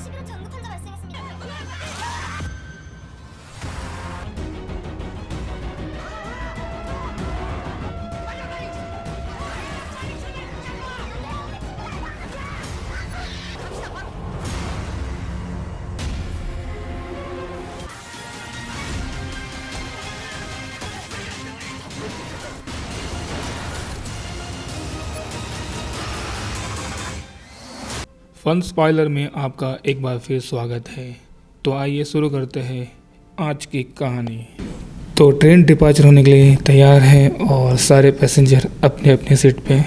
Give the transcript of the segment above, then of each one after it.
11일 전국 환자 발생했습니다. Fun spoiler में आपका एक बार फिर स्वागत है। तो आइए शुरू करते हैं आज की कहानी। तो ट्रेन डिपार्चर होने के लिए तैयार है और सारे पैसेंजर अपने अपने सीट पे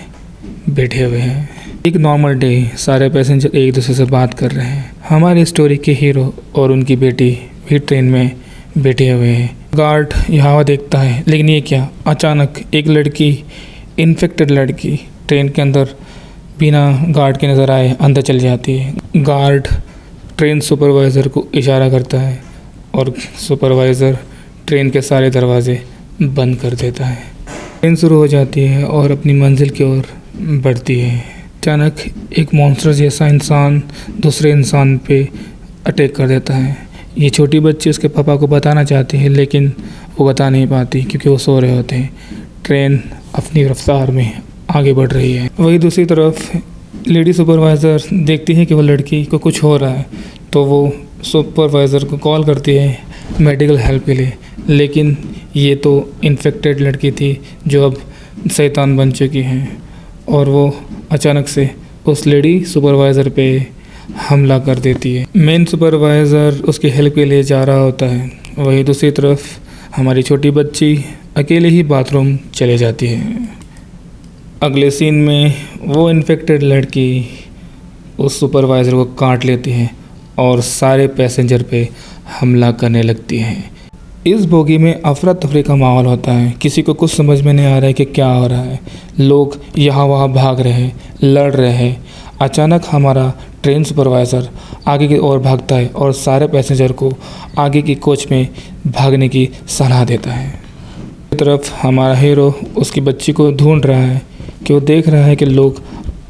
बैठे हुए हैं। एक नॉर्मल डे, सारे पैसेंजर एक दूसरे से बात कर रहे हैं। हमारी स्टोरी के हीरो और उनकी बेटी भी ट्रेन में बैठे हुए हैं। गार्ड यहाँ देखता है, लेकिन ये क्या, अचानक एक लड़की, इन्फेक्टेड लड़की ट्रेन के अंदर बिना गार्ड के नज़र आए अंदर चली जाती है। गार्ड ट्रेन सुपरवाइज़र को इशारा करता है और सुपरवाइज़र ट्रेन के सारे दरवाजे बंद कर देता है। ट्रेन शुरू हो जाती है और अपनी मंजिल की ओर बढ़ती है। अचानक एक मॉन्स्टर जैसा इंसान दूसरे इंसान पे अटैक कर देता है। ये छोटी बच्ची उसके पापा को बताना चाहती है, लेकिन वो बता नहीं पाती क्योंकि वो सो रहे होते हैं। ट्रेन अपनी रफ्तार में आगे बढ़ रही है। वही दूसरी तरफ लेडी सुपरवाइज़र देखती है कि वो लड़की को कुछ हो रहा है, तो वो सुपरवाइज़र को कॉल करती है मेडिकल हेल्प के लिए। लेकिन ये तो इन्फेक्टेड लड़की थी जो अब शैतान बन चुकी है और वो अचानक से उस लेडी सुपरवाइज़र पे हमला कर देती है। मेन सुपरवाइज़र उसकी हेल्प के लिए जा रहा होता है। वही दूसरी तरफ हमारी छोटी बच्ची अकेले ही बाथरूम चले जाती है। अगले सीन में वो इन्फेक्टेड लड़की उस सुपरवाइज़र को काट लेती है और सारे पैसेंजर पे हमला करने लगती है। इस बोगी में अफरा तफरी का माहौल होता है। किसी को कुछ समझ में नहीं आ रहा है कि क्या हो रहा है। लोग यहाँ वहाँ भाग रहे हैं, लड़ रहे हैं। अचानक हमारा ट्रेन सुपरवाइज़र आगे की ओर भागता है और सारे पैसेंजर को आगे की कोच में भागने की सलाह देता है। एक तरफ हमारा हीरो उसकी बच्ची को ढूंढ रहा है कि वो देख रहा है कि लोग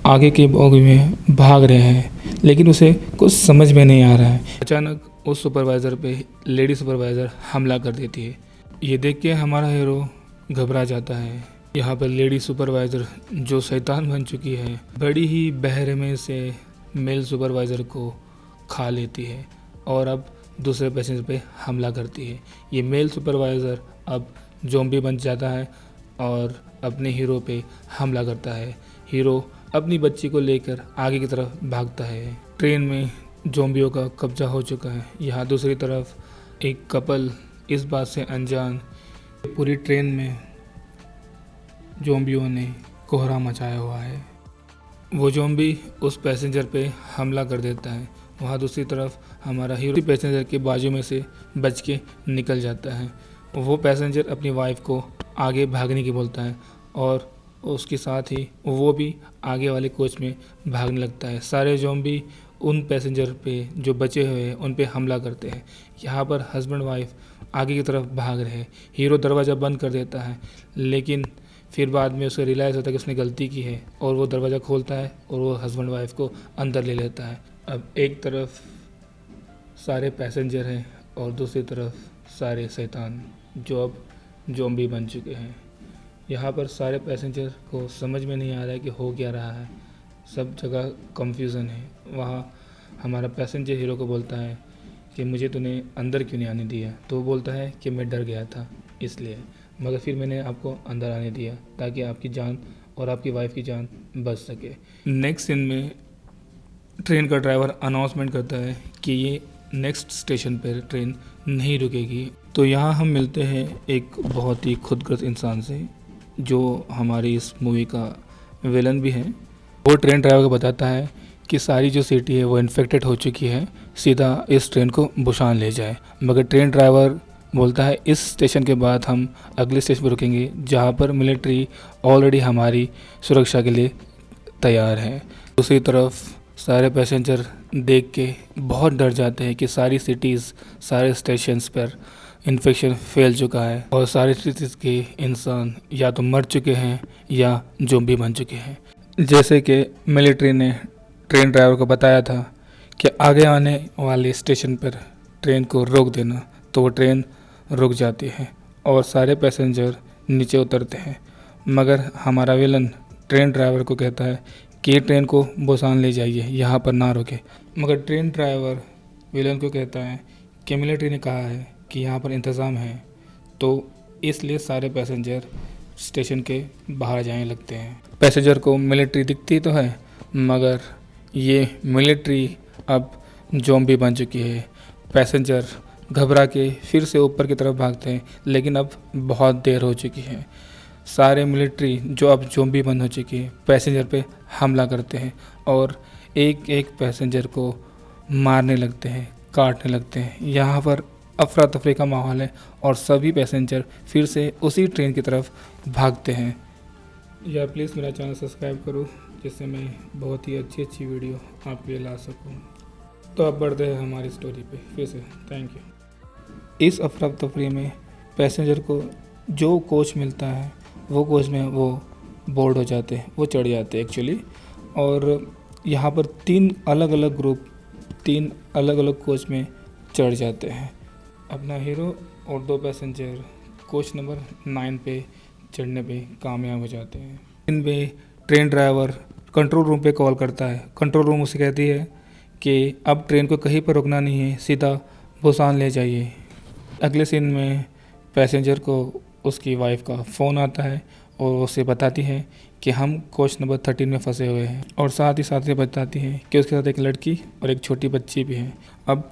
आगे के बोगी में भाग रहे हैं, लेकिन उसे कुछ समझ में नहीं आ रहा है। अचानक उस सुपरवाइज़र पे लेडी सुपरवाइज़र हमला कर देती है। ये देख के हमारा हीरो घबरा जाता है। यहाँ पर लेडी सुपरवाइज़र जो शैतान बन चुकी है, बड़ी ही बहरमे से मेल सुपरवाइज़र को खा लेती है और अब दूसरे पैसेंजर पे हमला करती है। ये मेल सुपरवाइज़र अब ज़ॉम्बी बन जाता है और अपने हीरो पे हमला करता है। हीरो अपनी बच्ची को लेकर आगे की तरफ भागता है। ट्रेन में ज़ॉम्बियों का कब्जा हो चुका है। यहाँ दूसरी तरफ एक कपल इस बात से अनजान, पूरी ट्रेन में ज़ॉम्बियों ने कोहरा मचाया हुआ है। वो ज़ॉम्बी उस पैसेंजर पे हमला कर देता है। वहाँ दूसरी तरफ हमारा हीरो पैसेंजर के बाजू में से बच के निकल जाता है। वो पैसेंजर अपनी वाइफ को आगे भागने की बोलता है और उसके साथ ही वो भी आगे वाले कोच में भागने लगता है। सारे ज़ॉम्बी उन पैसेंजर पे जो बचे हुए हैं उन पे हमला करते हैं। यहाँ पर हस्बैंड वाइफ आगे की तरफ भाग रहे हैं। हीरो दरवाज़ा बंद कर देता है, लेकिन फिर बाद में उसे रियलाइज़ होता है कि उसने गलती की है और वो दरवाज़ा खोलता है और वो हस्बैंड वाइफ को अंदर ले लेता है। अब एक तरफ सारे पैसेंजर हैं और दूसरी तरफ सारे शैतान जो अब ज़ॉम्बी बन चुके हैं। यहाँ पर सारे पैसेंजर को समझ में नहीं आ रहा है कि हो क्या रहा है। सब जगह कंफ्यूजन है। वहाँ हमारा पैसेंजर हीरो को बोलता है कि मुझे तूने अंदर क्यों नहीं आने दिया, तो वो बोलता है कि मैं डर गया था इसलिए, मगर फिर मैंने आपको अंदर आने दिया ताकि आपकी जान और आपकी वाइफ की जान बच सके। नेक्स्ट सीन में ट्रेन का ड्राइवर अनाउंसमेंट करता है कि ये नेक्स्ट स्टेशन पर ट्रेन नहीं रुकेगी। तो यहाँ हम मिलते हैं एक बहुत ही खुदगर्ज इंसान से जो हमारी इस मूवी का विलन भी है। वो ट्रेन ड्राइवर को बताता है कि सारी जो सिटी है वो इन्फेक्टेड हो चुकी है, सीधा इस ट्रेन को बुसान ले जाए। मगर ट्रेन ड्राइवर बोलता है इस स्टेशन के बाद हम अगले स्टेशन पर रुकेंगे जहाँ पर मिलिट्री ऑलरेडी हमारी सुरक्षा के लिए तैयार है। दूसरी तरफ सारे पैसेंजर देख के बहुत डर जाते हैं कि सारी सिटीज़, सारे स्टेशंस पर इन्फेक्शन फैल चुका है और सारे सिटीज़ के इंसान या तो मर चुके हैं या ज़ॉम्बी बन चुके हैं। जैसे कि मिलिट्री ने ट्रेन ड्राइवर को बताया था कि आगे आने वाले स्टेशन पर ट्रेन को रोक देना, तो वो ट्रेन रुक जाती है और सारे पैसेंजर नीचे उतरते हैं। मगर हमारा विलन ट्रेन ड्राइवर को कहता है कि ट्रेन को बुसान ले जाइए, यहाँ पर ना रोके। मगर ट्रेन ड्राइवर विलन को कहता है कि मिलिट्री ने कहा है कि यहाँ पर इंतज़ाम है, तो इसलिए सारे पैसेंजर स्टेशन के बाहर जाने लगते हैं। पैसेंजर को मिलिट्री दिखती तो है, मगर ये मिलिट्री अब ज़ॉम्बी बन चुकी है। पैसेंजर घबरा के फिर से ऊपर की तरफ भागते हैं, लेकिन अब बहुत देर हो चुकी है। सारे मिलिट्री जो अब ज़ॉम्बी बन हो चुकी है, पैसेंजर पे हमला करते हैं और एक एक पैसेंजर को मारने लगते हैं, काटने लगते हैं। यहाँ पर अफरा तफरी का माहौल है और सभी पैसेंजर फिर से उसी ट्रेन की तरफ भागते हैं। या प्लीज़ मेरा चैनल सब्सक्राइब करो, जिससे मैं बहुत ही अच्छी अच्छी वीडियो आपके लिए ला सकूं। तो अब बढ़ते हैं हमारी स्टोरी पे फिर से। Thank you. इस अफरा तफरी में पैसेंजर को जो कोच मिलता है वो कोच में वो बोर्ड हो जाते हैं, वो चढ़ जाते हैं एक्चुअली। और यहाँ पर 3 अलग अलग ग्रुप 3 अलग अलग कोच में चढ़ जाते हैं। अपना हीरो और 2 पैसेंजर कोच नंबर 9 पे चढ़ने पे कामयाब हो जाते हैं। इनमें ट्रेन ड्राइवर कंट्रोल रूम पे कॉल करता है। कंट्रोल रूम उसे कहती है कि अब ट्रेन को कहीं पर रुकना नहीं है, सीधा बुसान ले जाइए। अगले सीन में पैसेंजर को उसकी वाइफ का फ़ोन आता है और उसे बताती है कि हम कोच नंबर 13 में फंसे हुए हैं, और साथ ही साथ ये बताती है कि उसके साथ एक लड़की और एक छोटी बच्ची भी है। अब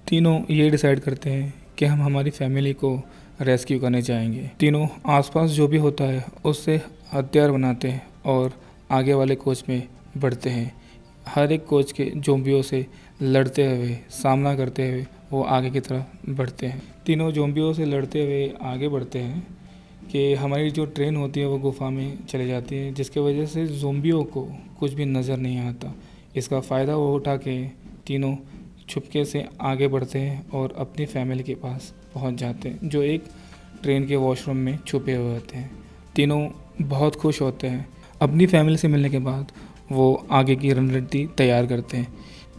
तीनों ये डिसाइड करते हैं कि हम हमारी फैमिली को रेस्क्यू करने जाएंगे। तीनों आसपास जो भी होता है उससे हथियार बनाते हैं और आगे वाले कोच में बढ़ते हैं। हर एक कोच के ज़ॉम्बियों से लड़ते हुए, सामना करते हुए वो आगे की तरफ बढ़ते हैं। तीनों ज़ॉम्बियों से लड़ते हुए आगे बढ़ते हैं कि हमारी जो ट्रेन होती है वो गुफा में चले जाती है, जिसकी वजह से ज़ॉम्बियों को कुछ भी नज़र नहीं आता। इसका फ़ायदा वो उठा के तीनों छुपके से आगे बढ़ते हैं और अपनी फैमिली के पास पहुंच जाते हैं, जो एक ट्रेन के वॉशरूम में छुपे हुए होते हैं। तीनों बहुत खुश होते हैं। अपनी फैमिली से मिलने के बाद वो आगे की रणनीति तैयार करते हैं।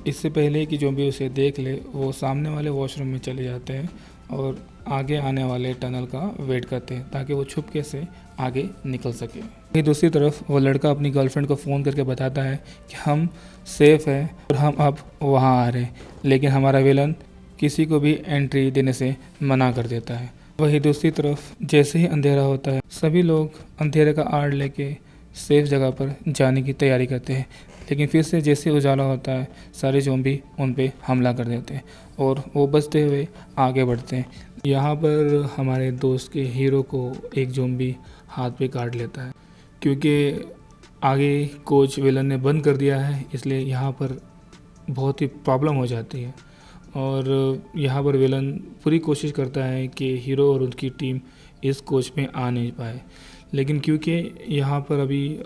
इससे पहले कि जो भी उसे देख ले, वो सामने वाले वॉशरूम में चले जाते हैं और आगे आने वाले टनल का वेट करते हैं ताकि वो छुपके से आगे निकल सके। वहीं दूसरी तरफ वो लड़का अपनी गर्लफ्रेंड को फ़ोन करके बताता है कि हम सेफ़ हैं और हम अब वहाँ आ रहे हैं, लेकिन हमारा विलन किसी को भी एंट्री देने से मना कर देता है। वहीं दूसरी तरफ जैसे ही अंधेरा होता है, सभी लोग अंधेरे का आड़ लेके सेफ जगह पर जाने की तैयारी करते हैं, लेकिन फिर से जैसे उजाला होता है, सारे ज़ॉम्बी उन पे हमला कर देते हैं और वो बचते हुए आगे बढ़ते हैं। यहाँ पर हमारे दोस्त के हीरो को एक ज़ॉम्बी हाथ पे काट लेता है, क्योंकि आगे कोच विलन ने बंद कर दिया है, इसलिए यहाँ पर बहुत ही प्रॉब्लम हो जाती है। और यहाँ पर विलन पूरी कोशिश करता है कि हीरो और उनकी टीम इस कोच में आ नहीं पाए, लेकिन क्योंकि यहाँ पर अभी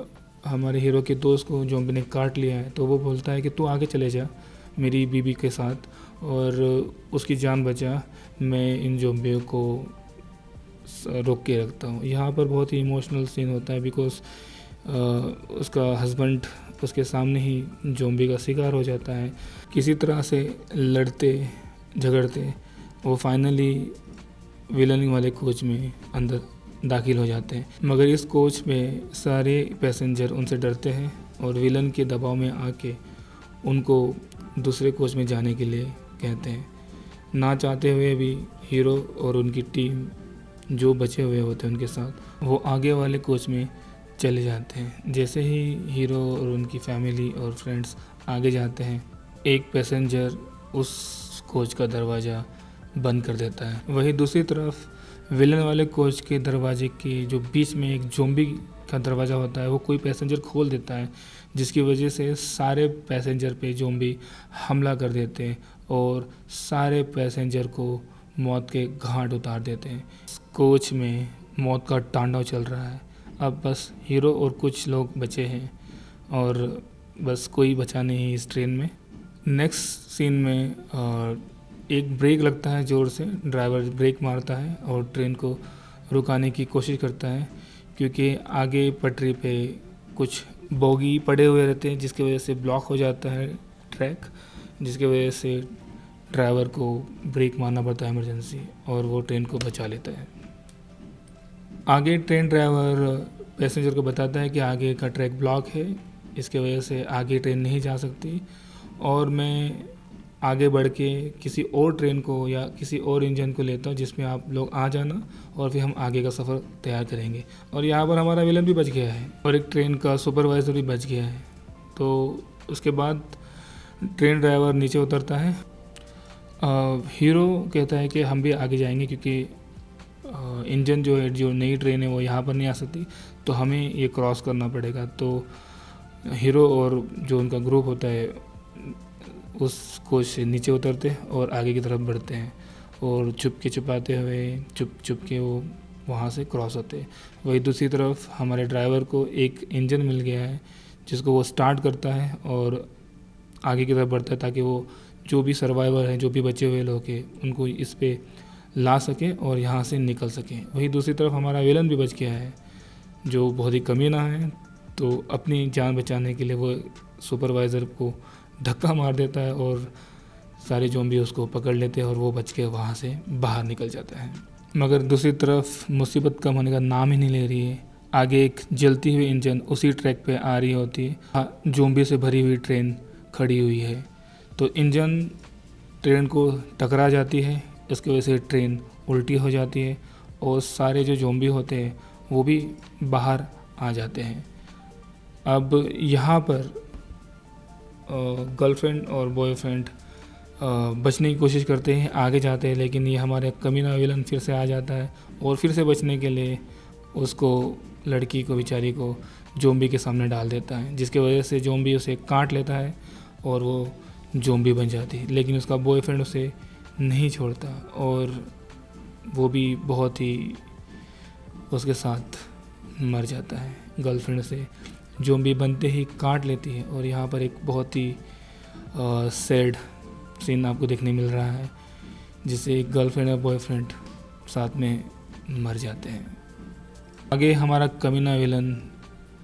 हमारे हीरो के दोस्त को ज़ॉम्बी ने काट लिया है, तो वो बोलता है कि तू आगे चले जा मेरी बीबी के साथ और उसकी जान बचा, मैं इन ज़ॉम्बियों को रोक के रखता हूँ। यहाँ पर बहुत ही इमोशनल सीन होता है, बिकॉज उसका हस्बैंड उसके सामने ही ज़ॉम्बी का शिकार हो जाता है। किसी तरह से लड़ते झगड़ते वो फाइनली विलन वाले कोच में अंदर दाखिल हो जाते हैं, मगर इस कोच में सारे पैसेंजर उनसे डरते हैं और विलन के दबाव में आके उनको दूसरे कोच में जाने के लिए कहते हैं। ना चाहते हुए भी हीरो और उनकी टीम जो बचे हुए होते हैं उनके साथ वो आगे वाले कोच में चले जाते हैं। जैसे ही हीरो और उनकी फैमिली और फ्रेंड्स आगे जाते हैं, एक पैसेंजर उस कोच का दरवाज़ा बंद कर देता है। वहीं दूसरी तरफ विलन वाले कोच के दरवाजे के जो बीच में एक ज़ॉम्बी का दरवाज़ा होता है, वो कोई पैसेंजर खोल देता है, जिसकी वजह से सारे पैसेंजर पे ज़ॉम्बी हमला कर देते हैं और सारे पैसेंजर को मौत के घाट उतार देते हैं। कोच में मौत का तांडव चल रहा है। अब बस हीरो और कुछ लोग बचे हैं और बस कोई बचा नहीं है इस ट्रेन में। नेक्स्ट सीन में एक ब्रेक लगता है ज़ोर से, ड्राइवर ब्रेक मारता है और ट्रेन को रुकाने की कोशिश करता है, क्योंकि आगे पटरी पे कुछ बोगी पड़े हुए रहते हैं जिसकी वजह से ब्लॉक हो जाता है ट्रैक, जिसकी वजह से ड्राइवर को ब्रेक मारना पड़ता है इमरजेंसी, और वो ट्रेन को बचा लेता है। आगे ट्रेन ड्राइवर पैसेंजर को बताता है कि आगे का ट्रैक ब्लॉक है, इसके वजह से आगे ट्रेन नहीं जा सकती, और मैं आगे बढ़ के किसी और ट्रेन को या किसी और इंजन को लेता हूँ जिसमें आप लोग आ जाना, और फिर हम आगे का सफ़र तैयार करेंगे। और यहाँ पर हमारा विलन भी बच गया है और एक ट्रेन का सुपरवाइज़र भी बच गया है। तो उसके बाद ट्रेन ड्राइवर नीचे उतरता है। हीरो कहता है कि हम भी आगे जाएंगे क्योंकि इंजन जो है, जो नई ट्रेन है वो यहाँ पर नहीं आ सकती, तो हमें ये क्रॉस करना पड़ेगा। तो हीरो और जो उनका ग्रुप होता है उस कोच से नीचे उतरते हैं और आगे की तरफ बढ़ते हैं, और छुपाते हुए चुप के वो वहाँ से क्रॉस होते हैं। वही दूसरी तरफ हमारे ड्राइवर को एक इंजन मिल गया है जिसको वो स्टार्ट करता है और आगे की तरफ बढ़ता है, ताकि वो जो भी सर्वाइवर हैं, जो भी बचे हुए लोग हैं, उनको इस पे ला सके और यहाँ से निकल सके। वही दूसरी तरफ हमारा विलन भी बच गया है जो बहुत ही कमीना है, तो अपनी जान बचाने के लिए वो सुपरवाइज़र को धक्का मार देता है और सारे ज़ॉम्बी उसको पकड़ लेते हैं और वो बच के वहाँ से बाहर निकल जाता है। मगर दूसरी तरफ मुसीबत कम होने का नाम ही नहीं ले रही है। आगे एक जलती हुई इंजन उसी ट्रैक पे आ रही होती है, ज़ॉम्बी से भरी हुई ट्रेन खड़ी हुई है। तो इंजन ट्रेन को टकरा जाती है, इसकी वजह से ट्रेन उल्टी हो जाती है और सारे जो ज़ॉम्बी होते हैं वो भी बाहर आ जाते हैं। अब यहाँ पर गर्लफ्रेंड और बॉयफ्रेंड बचने की कोशिश करते हैं, आगे जाते हैं, लेकिन ये हमारे कमीना विलन फिर से आ जाता है और फिर से बचने के लिए उसको, लड़की को, बेचारी को ज़ॉम्बी के सामने डाल देता है, जिसकी वजह से ज़ॉम्बी उसे काट लेता है और वो ज़ॉम्बी बन जाती है। लेकिन उसका बॉयफ्रेंड उसे नहीं छोड़ता और वो भी बहुत ही उसके साथ मर जाता है। गर्लफ्रेंड से ज़ॉम्बी बनते ही काट लेती है और यहाँ पर एक बहुत ही सैड सीन आपको देखने मिल रहा है, जिससे एक गर्लफ्रेंड और बॉयफ्रेंड साथ में मर जाते हैं। आगे हमारा कमीना विलन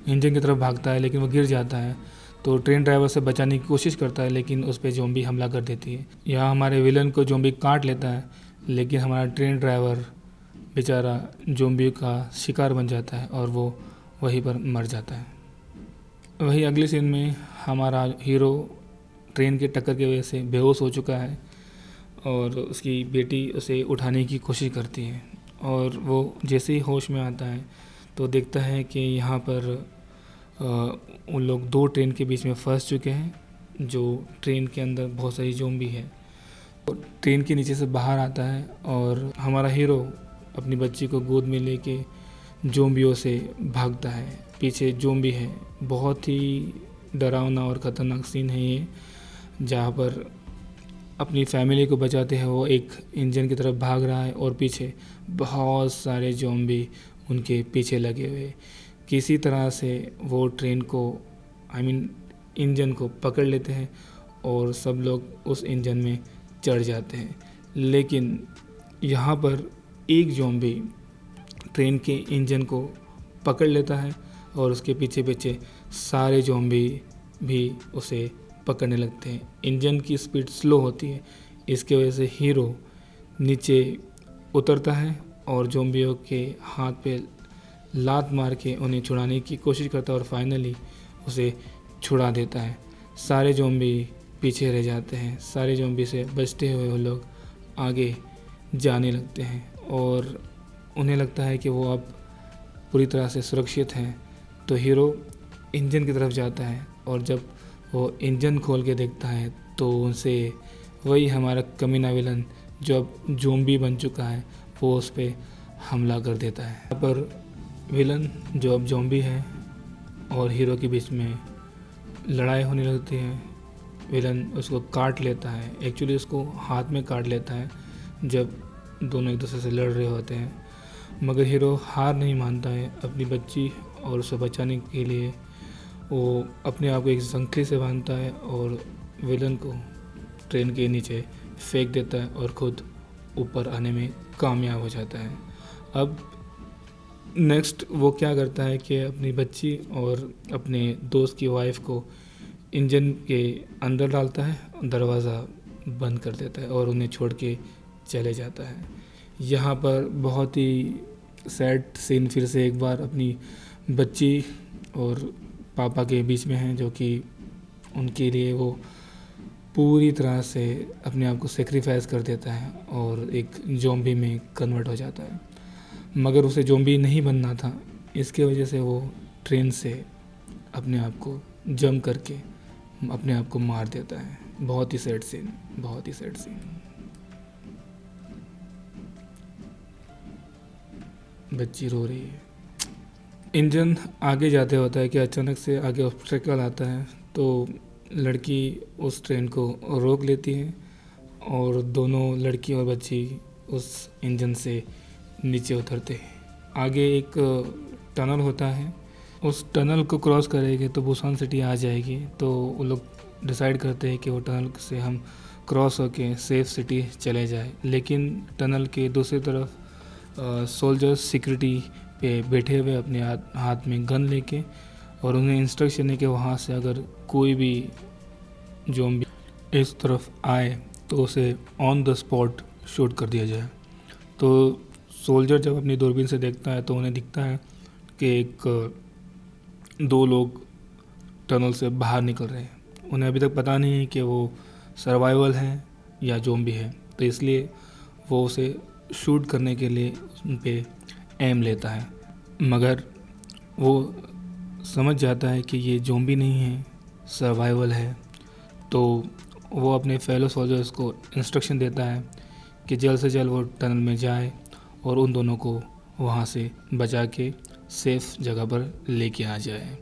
इंजन की तरफ भागता है, लेकिन वो गिर जाता है, तो ट्रेन ड्राइवर से बचाने की कोशिश करता है, लेकिन उस पर ज़ॉम्बी हमला कर देती है। यहाँ हमारे विलन को ज़ॉम्बी काट लेता है, लेकिन हमारा ट्रेन ड्राइवर बेचारा ज़ॉम्बी का शिकार बन जाता है और वो वहीं पर मर जाता है। वही अगले सीन में हमारा हीरो ट्रेन की टक्कर की वजह से बेहोश हो चुका है और उसकी बेटी उसे उठाने की कोशिश करती है, और वो जैसे ही होश में आता है तो देखता है कि यहाँ पर उन लोग दो ट्रेन के बीच में फंस चुके हैं, जो ट्रेन के अंदर बहुत सारी ज़ॉम्बी है। तो ट्रेन के नीचे से बाहर आता है और हमारा हीरो अपनी बच्ची को गोद में लेके ज़ॉम्बियों से भागता है। पीछे ज़ॉम्बी है, बहुत ही डरावना और ख़तरनाक सीन है ये, जहाँ पर अपनी फैमिली को बचाते हैं वो एक इंजन की तरफ भाग रहा है और पीछे बहुत सारे ज़ॉम्बी उनके पीछे लगे हुए। किसी तरह से वो ट्रेन को, इंजन को पकड़ लेते हैं और सब लोग उस इंजन में चढ़ जाते हैं। लेकिन यहाँ पर एक ज़ॉम्बी ट्रेन के इंजन को पकड़ लेता है और उसके पीछे पीछे सारे ज़ॉम्बी भी उसे पकड़ने लगते हैं। इंजन की स्पीड स्लो होती है, इसके वजह से हीरो नीचे उतरता है और ज़ॉम्बियों के हाथ पे लात मार के उन्हें छुड़ाने की कोशिश करता है और फाइनली उसे छुड़ा देता है। सारे ज़ॉम्बी पीछे रह जाते हैं। सारे ज़ॉम्बी से बचते हुए वो लोग आगे जाने लगते हैं और उन्हें लगता है कि वो अब पूरी तरह से सुरक्षित हैं। तो हीरो इंजन की तरफ जाता है और जब वो इंजन खोल के देखता है तो उनसे वही हमारा कमीना विलन जो अब ज़ॉम्बी बन चुका है वो उस पर हमला कर देता है। यहाँ पर विलन जो अब ज़ॉम्बी है और हीरो के बीच में लड़ाई होने लगती है। विलन उसको काट लेता है, एक्चुअली उसको हाथ में काट लेता है जब दोनों एक दूसरे से लड़ रहे होते हैं, मगर हीरो हार नहीं मानता है। अपनी बच्ची और उसे बचाने के लिए वो अपने आप को एक संखली से बांधता है और विलन को ट्रेन के नीचे फेंक देता है और ख़ुद ऊपर आने में कामयाब हो जाता है। अब नेक्स्ट वो क्या करता है कि अपनी बच्ची और अपने दोस्त की वाइफ को इंजन के अंदर डालता है, दरवाज़ा बंद कर देता है और उन्हें छोड़ के चले जाता है। यहाँ पर बहुत ही सैड सीन फिर से एक बार अपनी बच्ची और पापा के बीच में है, जो कि उनके लिए वो पूरी तरह से अपने आप को सेक्रीफाइस कर देता है और एक ज़ॉम्बी में कन्वर्ट हो जाता है। मगर उसे ज़ॉम्बी नहीं बनना था, इसके वजह से वो ट्रेन से अपने आप को जंप करके अपने आप को मार देता है। बहुत ही सैड सीन, बहुत ही सैड सीन। बच्ची रो रही है। इंजन आगे जाते होता है कि अचानक से आगे ऑब्स्टेकल आता है, तो लड़की उस ट्रेन को रोक लेती है और दोनों लड़की और बच्ची उस इंजन से नीचे उतरते हैं। आगे एक टनल होता है, उस टनल को क्रॉस करेंगे तो बुसान सिटी आ जाएगी। तो वो लोग डिसाइड करते हैं कि वो टनल से हम क्रॉस होके सेफ सिटी चले जाए। लेकिन टनल के दूसरी तरफ सोल्जर्स सिक्योरिटी पे बैठे हुए अपने हाथ में गन लेके, और उन्हें इंस्ट्रक्शन है कि वहाँ से अगर कोई भी ज़ॉम्बी इस तरफ आए तो उसे ऑन द स्पॉट शूट कर दिया जाए। तो सोल्जर जब अपनी दूरबीन से देखता है तो उन्हें दिखता है कि दो लोग टनल से बाहर निकल रहे हैं। उन्हें अभी तक पता नहीं है कि वो सर्वाइवल है या ज़ॉम्बी है, तो इसलिए वो उसे शूट करने के लिए उन पे एम लेता है। मगर वो समझ जाता है कि ये ज़ॉम्बी नहीं है, सर्वाइवल है। तो वो अपने फेलो सोल्जर्स को इंस्ट्रक्शन देता है कि जल्द से जल्द वो टनल में जाए और उन दोनों को वहाँ से बचा के सेफ जगह पर लेके आ जाए।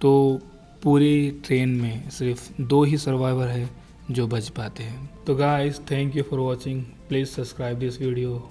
तो पूरी ट्रेन में सिर्फ 2 ही सर्वाइवर है जो बच पाते हैं। तो guys, thank you for watching. Please subscribe this video